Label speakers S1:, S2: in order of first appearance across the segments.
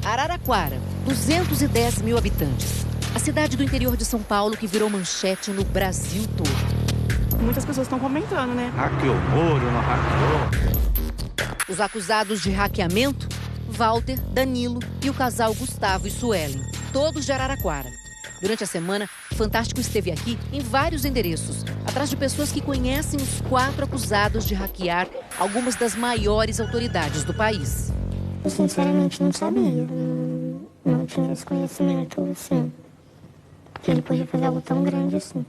S1: Araraquara, 210 mil habitantes. A cidade do interior de São Paulo que virou manchete no Brasil todo.
S2: Muitas pessoas estão comentando, né?
S3: Hackeou o muro, não hackeou.
S1: Os acusados de hackeamento, Walter, Danilo e o casal Gustavo e Suelen, todos de Araraquara. Durante a semana, o Fantástico esteve aqui em vários endereços, atrás de pessoas que conhecem os 4 acusados de hackear algumas das maiores autoridades do país.
S4: Eu sinceramente não sabia, não tinha esse conhecimento assim, que ele podia fazer algo tão grande assim.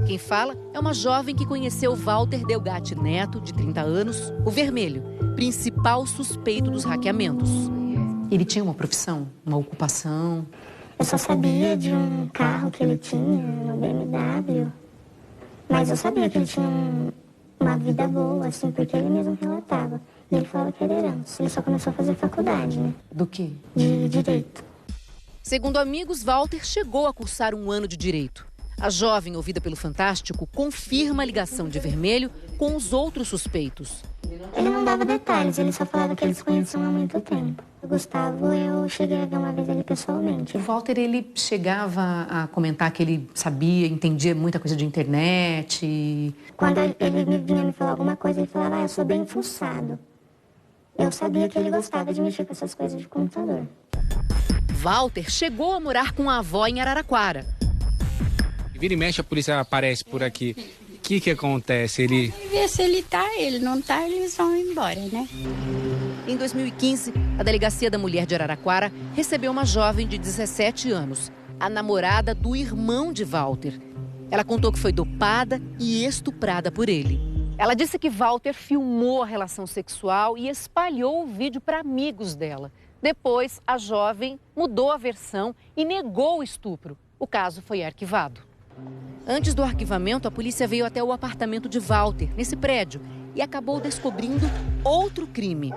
S1: Quem fala é uma jovem que conheceu Walter Delgatti Neto, de 30 anos, o Vermelho, principal suspeito dos hackeamentos. Ele tinha uma profissão, uma ocupação?
S4: Eu só sabia de um carro que ele tinha, uma BMW, mas eu sabia que ele tinha uma vida boa, assim, porque ele mesmo relatava. E ele falava que era herança. Ele só começou a fazer faculdade, né?
S1: Do quê?
S4: De Direito.
S1: Segundo amigos, Walter chegou a cursar um ano de Direito. A jovem, ouvida pelo Fantástico, confirma a ligação de Vermelho com os outros suspeitos.
S4: Ele não dava detalhes, ele só falava que eles se conheciam há muito tempo. O Gustavo, eu cheguei a ver uma vez ele pessoalmente.
S1: O Walter, ele chegava a comentar que ele sabia, entendia muita coisa de internet.
S4: Quando ele vinha me falar alguma coisa, ele falava, eu sou bem fuçado. Eu sabia que ele gostava de mexer com essas coisas de computador.
S1: Walter chegou a morar com a avó em Araraquara.
S5: Vira e mexe, a polícia aparece por aqui. O que acontece? Ele...
S6: Ver se ele tá, ele não tá, eles vão embora, né?
S1: Em 2015, a Delegacia da Mulher de Araraquara recebeu uma jovem de 17 anos, a namorada do irmão de Walter. Ela contou que foi dopada e estuprada por ele. Ela disse que Walter filmou a relação sexual e espalhou o vídeo para amigos dela. Depois, a jovem mudou a versão e negou o estupro. O caso foi arquivado. Antes do arquivamento, a polícia veio até o apartamento de Walter, nesse prédio, e acabou descobrindo outro crime.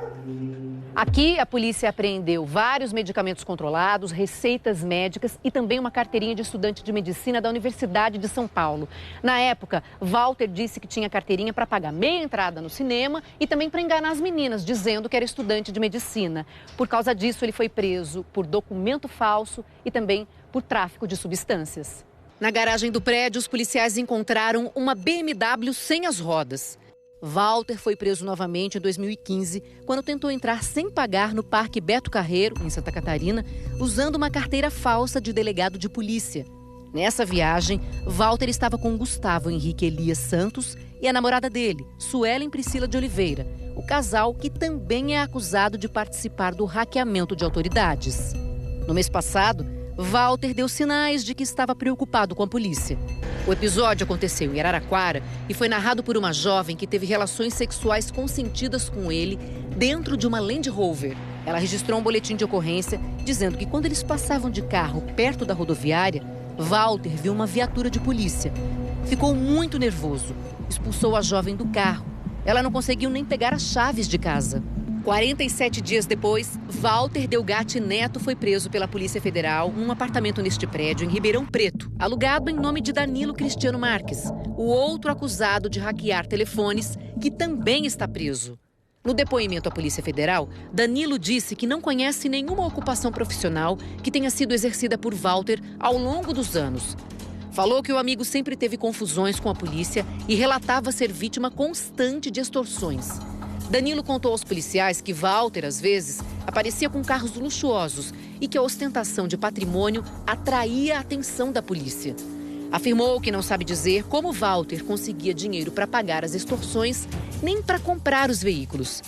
S1: Aqui, a polícia apreendeu vários medicamentos controlados, receitas médicas e também uma carteirinha de estudante de medicina da Universidade de São Paulo. Na época, Walter disse que tinha carteirinha para pagar meia entrada no cinema e também para enganar as meninas, dizendo que era estudante de medicina. Por causa disso, ele foi preso por documento falso e também por tráfico de substâncias. Na garagem do prédio, os policiais encontraram uma BMW sem as rodas. Walter foi preso novamente em 2015, quando tentou entrar sem pagar no Parque Beto Carreiro, em Santa Catarina, usando uma carteira falsa de delegado de polícia. Nessa viagem, Walter estava com Gustavo Henrique Elias Santos e a namorada dele, Suelen Priscila de Oliveira, o casal que também é acusado de participar do hackeamento de autoridades. No mês passado, Walter deu sinais de que estava preocupado com a polícia. O episódio aconteceu em Araraquara e foi narrado por uma jovem que teve relações sexuais consentidas com ele dentro de uma Land Rover. Ela registrou um boletim de ocorrência dizendo que quando eles passavam de carro perto da rodoviária, Walter viu uma viatura de polícia. Ficou muito nervoso, expulsou a jovem do carro. Ela não conseguiu nem pegar as chaves de casa. 47 dias depois, Walter Delgatti Neto foi preso pela Polícia Federal num apartamento neste prédio em Ribeirão Preto, alugado em nome de Danilo Cristiano Marques, o outro acusado de hackear telefones, que também está preso. No depoimento à Polícia Federal, Danilo disse que não conhece nenhuma ocupação profissional que tenha sido exercida por Walter ao longo dos anos. Falou que o amigo sempre teve confusões com a polícia e relatava ser vítima constante de extorsões. Danilo contou aos policiais que Walter, às vezes, aparecia com carros luxuosos e que a ostentação de patrimônio atraía a atenção da polícia. Afirmou que não sabe dizer como Walter conseguia dinheiro para pagar as extorsões, nem para comprar os veículos.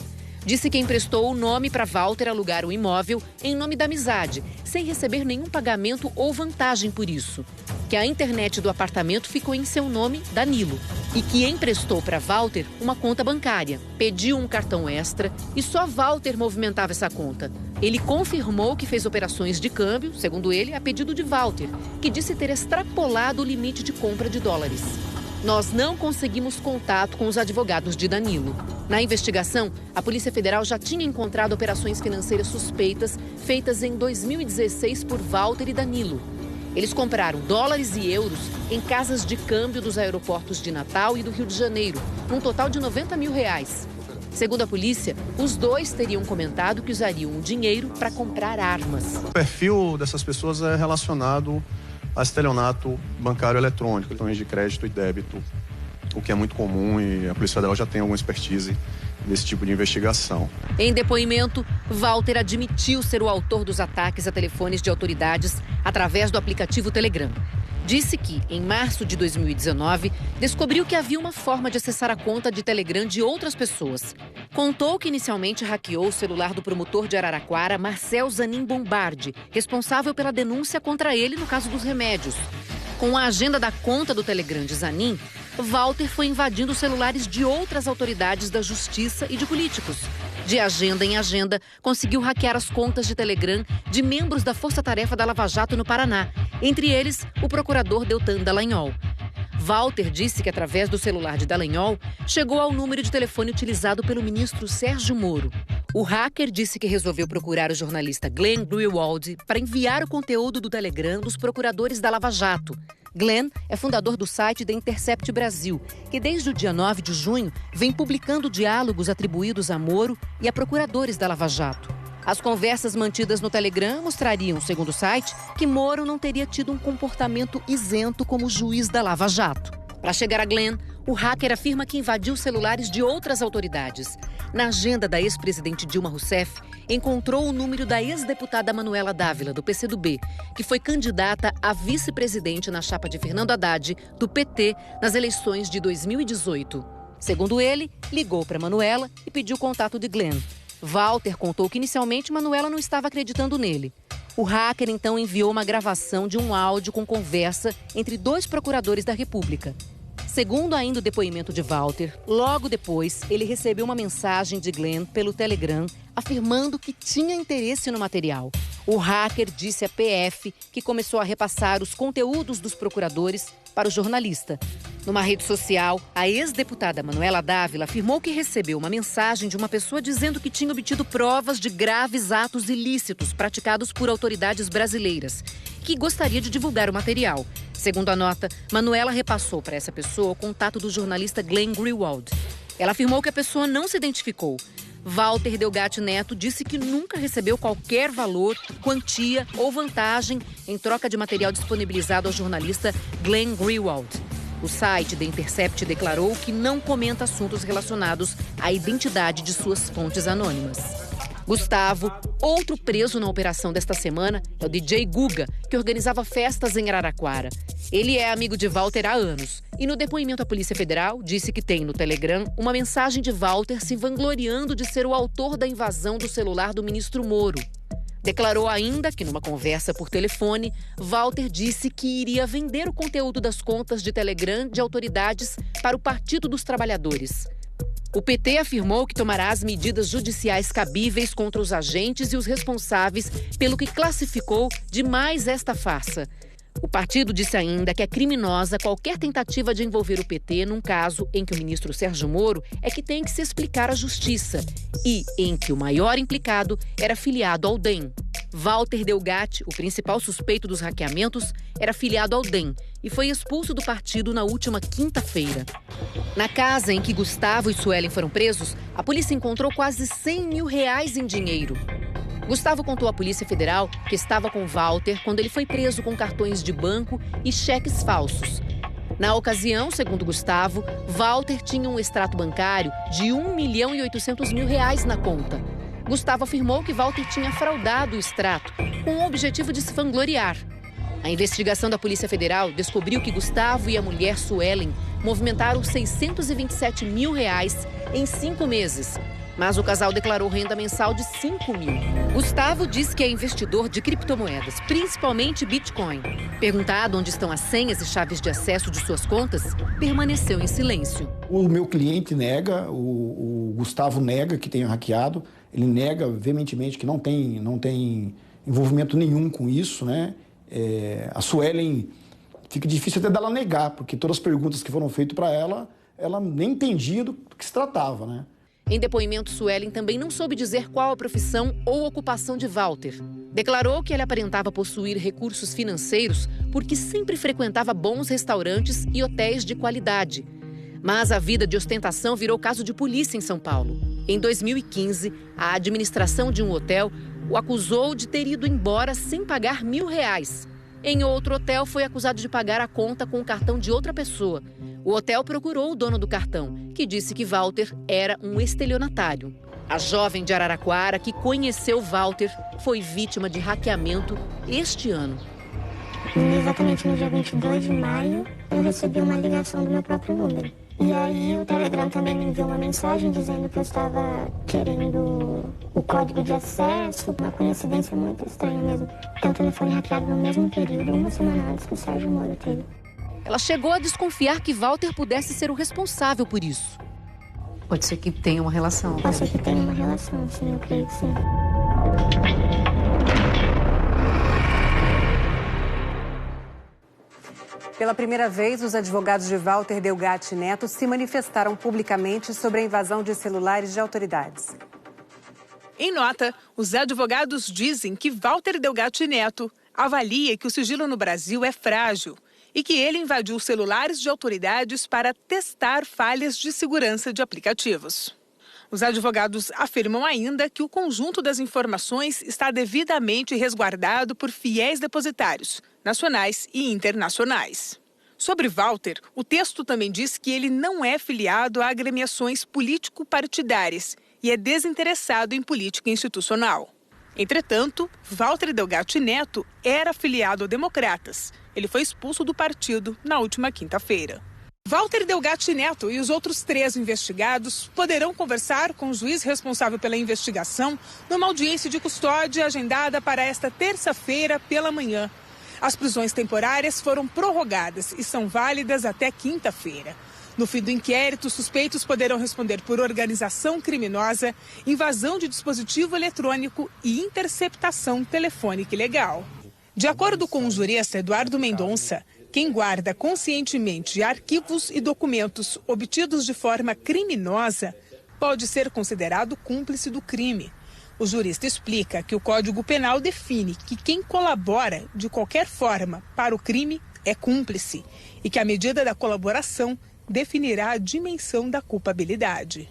S1: Disse que emprestou o nome para Walter alugar o imóvel em nome da amizade, sem receber nenhum pagamento ou vantagem por isso. Que a internet do apartamento ficou em seu nome, Danilo, e que emprestou para Walter uma conta bancária, pediu um cartão extra e só Walter movimentava essa conta. Ele confirmou que fez operações de câmbio, segundo ele, a pedido de Walter, que disse ter extrapolado o limite de compra de dólares. Nós não conseguimos contato com os advogados de Danilo. Na investigação, a Polícia Federal já tinha encontrado operações financeiras suspeitas feitas em 2016 por Walter e Danilo. Eles compraram dólares e euros em casas de câmbio dos aeroportos de Natal e do Rio de Janeiro, num total de R$90 mil. Segundo a polícia, os dois teriam comentado que usariam o dinheiro para comprar armas.
S2: O perfil dessas pessoas é relacionado a estelionato bancário eletrônico, cartões de crédito e débito, o que é muito comum e a Polícia Federal já tem alguma expertise nesse tipo de investigação.
S1: Em depoimento, Walter admitiu ser o autor dos ataques a telefones de autoridades através do aplicativo Telegram. Disse que, em março de 2019, descobriu que havia uma forma de acessar a conta de Telegram de outras pessoas. Contou que inicialmente hackeou o celular do promotor de Araraquara, Marcel Zanin Bombardi, responsável pela denúncia contra ele no caso dos remédios. Com a agenda da conta do Telegram de Zanin, Walter foi invadindo os celulares de outras autoridades da justiça e de políticos. De agenda em agenda, conseguiu hackear as contas de Telegram de membros da Força Tarefa da Lava Jato no Paraná, entre eles o procurador Deltan Dallagnol. Walter disse que, através do celular de Dallagnol, chegou ao número de telefone utilizado pelo ministro Sérgio Moro. O hacker disse que resolveu procurar o jornalista Glenn Greenwald para enviar o conteúdo do Telegram dos procuradores da Lava Jato. Glenn é fundador do site The Intercept Brasil, que desde o dia 9 de junho vem publicando diálogos atribuídos a Moro e a procuradores da Lava Jato. As conversas mantidas no Telegram mostrariam, segundo o site, que Moro não teria tido um comportamento isento como juiz da Lava Jato. Para chegar a Glenn, o hacker afirma que invadiu os celulares de outras autoridades. Na agenda da ex-presidente Dilma Rousseff, encontrou o número da ex-deputada Manuela Dávila, do PCdoB, que foi candidata a vice-presidente na chapa de Fernando Haddad, do PT, nas eleições de 2018. Segundo ele, ligou para Manuela e pediu contato de Glenn. Walter contou que inicialmente Manuela não estava acreditando nele. O hacker então enviou uma gravação de um áudio com conversa entre dois procuradores da República. Segundo ainda o depoimento de Walter, logo depois ele recebeu uma mensagem de Glenn pelo Telegram afirmando que tinha interesse no material. O hacker disse à PF que começou a repassar os conteúdos dos procuradores para o jornalista. Numa rede social, a ex-deputada Manuela Dávila afirmou que recebeu uma mensagem de uma pessoa dizendo que tinha obtido provas de graves atos ilícitos praticados por autoridades brasileiras, que gostaria de divulgar o material. Segundo a nota, Manuela repassou para essa pessoa o contato do jornalista Glenn Greenwald. Ela afirmou que a pessoa não se identificou. Walter Delgatti Neto disse que nunca recebeu qualquer valor, quantia ou vantagem em troca de material disponibilizado ao jornalista Glenn Greenwald. O site The Intercept declarou que não comenta assuntos relacionados à identidade de suas fontes anônimas. Gustavo, outro preso na operação desta semana, é o DJ Guga, que organizava festas em Araraquara. Ele é amigo de Walter há anos e no depoimento à Polícia Federal disse que tem no Telegram uma mensagem de Walter se vangloriando de ser o autor da invasão do celular do ministro Moro. Declarou ainda que, numa conversa por telefone, Walter disse que iria vender o conteúdo das contas de Telegram de autoridades para o Partido dos Trabalhadores. O PT afirmou que tomará as medidas judiciais cabíveis contra os agentes e os responsáveis pelo que classificou de mais esta farsa. O partido disse ainda que é criminosa qualquer tentativa de envolver o PT num caso em que o ministro Sérgio Moro é que tem que se explicar à justiça e em que o maior implicado era filiado ao DEM. Walter Delgatti, o principal suspeito dos hackeamentos, era filiado ao DEM e foi expulso do partido na última quinta-feira. Na casa em que Gustavo e Suelen foram presos, a polícia encontrou quase R$100 mil em dinheiro. Gustavo contou à Polícia Federal que estava com Walter quando ele foi preso com cartões de banco e cheques falsos. Na ocasião, segundo Gustavo, Walter tinha um extrato bancário de R$1.800.000 na conta. Gustavo afirmou que Walter tinha fraudado o extrato com o objetivo de se vangloriar. A investigação da Polícia Federal descobriu que Gustavo e a mulher Suelen movimentaram R$627 mil em 5 meses. Mas o casal declarou renda mensal de R$5 mil. Gustavo diz que é investidor de criptomoedas, principalmente Bitcoin. Perguntado onde estão as senhas e chaves de acesso de suas contas, permaneceu em silêncio.
S7: O meu cliente nega, o Gustavo nega que tenha hackeado, ele nega veementemente que não tem envolvimento nenhum com isso, né? A Suelen, fica difícil até dela negar, porque todas as perguntas que foram feitas para ela nem entendia do que se tratava, né?
S1: Em depoimento, Suelen também não soube dizer qual a profissão ou ocupação de Walter. Declarou que ele aparentava possuir recursos financeiros porque sempre frequentava bons restaurantes e hotéis de qualidade. Mas a vida de ostentação virou caso de polícia em São Paulo. Em 2015, a administração de um hotel o acusou de ter ido embora sem pagar R$1.000. Em outro hotel, foi acusado de pagar a conta com o cartão de outra pessoa. O hotel procurou o dono do cartão, que disse que Walter era um estelionatário. A jovem de Araraquara, que conheceu Walter, foi vítima de hackeamento este ano.
S4: Exatamente no dia 22 de maio, eu recebi uma ligação do meu próprio número. E aí o Telegram também me enviou uma mensagem dizendo que eu estava querendo o código de acesso. Uma coincidência muito estranha mesmo. Então o telefone hackeado no mesmo período, uma semana antes que o Sérgio Moro teve.
S1: Ela chegou a desconfiar que Walter pudesse ser o responsável por isso. Pode ser que tenha uma relação.
S4: Pode ser que tenha uma relação, sim, eu creio que sim.
S8: Pela primeira vez, os advogados de Walter Delgatti Neto se manifestaram publicamente sobre a invasão de celulares de autoridades.
S9: Em nota, os advogados dizem que Walter Delgatti Neto avalia que o sigilo no Brasil é frágil e que ele invadiu celulares de autoridades para testar falhas de segurança de aplicativos. Os advogados afirmam ainda que o conjunto das informações está devidamente resguardado por fiéis depositários, nacionais e internacionais. Sobre Walter, o texto também diz que ele não é filiado a agremiações político-partidárias e é desinteressado em política institucional. Entretanto, Walter Delgatti Neto era filiado a Democratas. Ele foi expulso do partido na última quinta-feira. Walter Delgatti Neto e os outros 3 investigados poderão conversar com o juiz responsável pela investigação numa audiência de custódia agendada para esta terça-feira pela manhã. As prisões temporárias foram prorrogadas e são válidas até quinta-feira. No fim do inquérito, suspeitos poderão responder por organização criminosa, invasão de dispositivo eletrônico e interceptação telefônica ilegal. De acordo com o jurista Eduardo Mendonça, quem guarda conscientemente arquivos e documentos obtidos de forma criminosa pode ser considerado cúmplice do crime. O jurista explica que o Código Penal define que quem colabora de qualquer forma para o crime é cúmplice e que a medida da colaboração definirá a dimensão da culpabilidade.